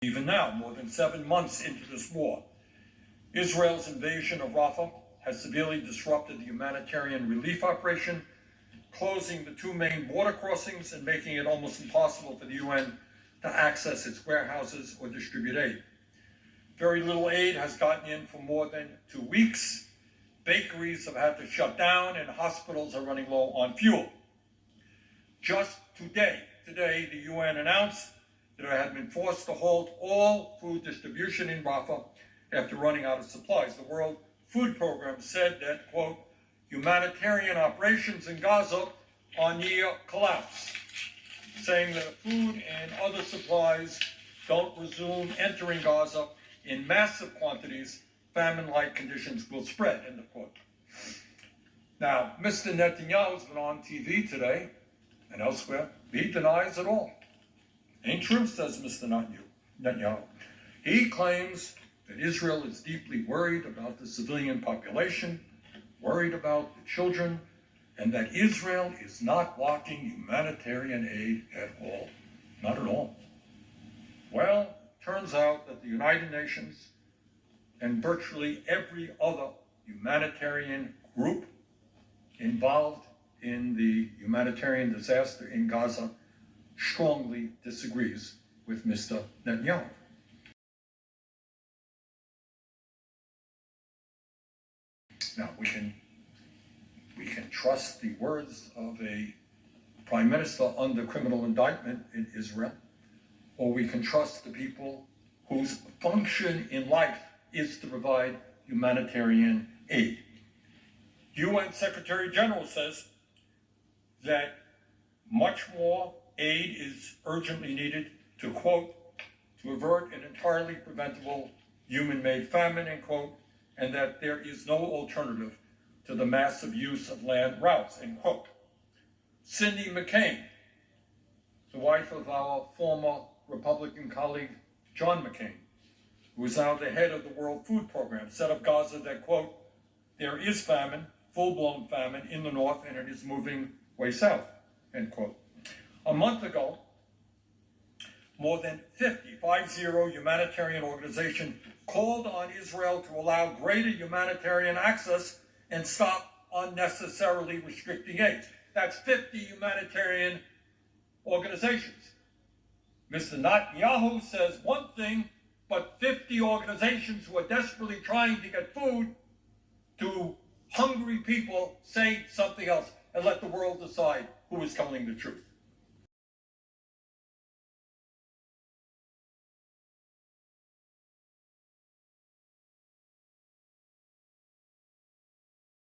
Even now, more than 7 months into this war, Israel's invasion of Rafah has severely disrupted the humanitarian relief operation, closing the 2 main border crossings and making it almost impossible for the UN to access its warehouses or distribute aid. Very little aid has gotten in for more than 2 weeks. Bakeries have had to shut down and hospitals are running low on fuel. Just today, the UN announced that it had been forced to halt all food distribution in Rafah after running out of supplies. The World Food Program said that, quote, humanitarian operations in Gaza are near collapse, saying that food and other supplies don't resume entering Gaza in massive quantities, famine-like conditions will spread, end of quote. Now, Mr. Netanyahu's been on TV today and elsewhere. He denies it all. Ain't true, says Mr. Netanyahu. He claims that Israel is deeply worried about the civilian population, worried about the children, and that Israel is not blocking humanitarian aid at all. Not at all. Well, turns out that the United Nations and virtually every other humanitarian group involved in the humanitarian disaster in Gaza strongly disagrees with Mr. Netanyahu. Now, we can trust the words of a prime minister under criminal indictment in Israel, or we can trust the people whose function in life is to provide humanitarian aid. UN Secretary General says that much more aid is urgently needed to, quote, to avert an entirely preventable human-made famine, end quote, and that there is no alternative to the massive use of land routes, end quote. Cindy McCain, the wife of our former Republican colleague, John McCain, who is now the head of the World Food Program, said of Gaza that, quote, there is famine, full-blown famine in the north, and it is moving way south, end quote. A month ago, more than 50 humanitarian organizations called on Israel to allow greater humanitarian access and stop unnecessarily restricting aid. That's 50 humanitarian organizations. Mr. Netanyahu says one thing, but 50 organizations who are desperately trying to get food to hungry people say something else, and let the world decide who is telling the truth.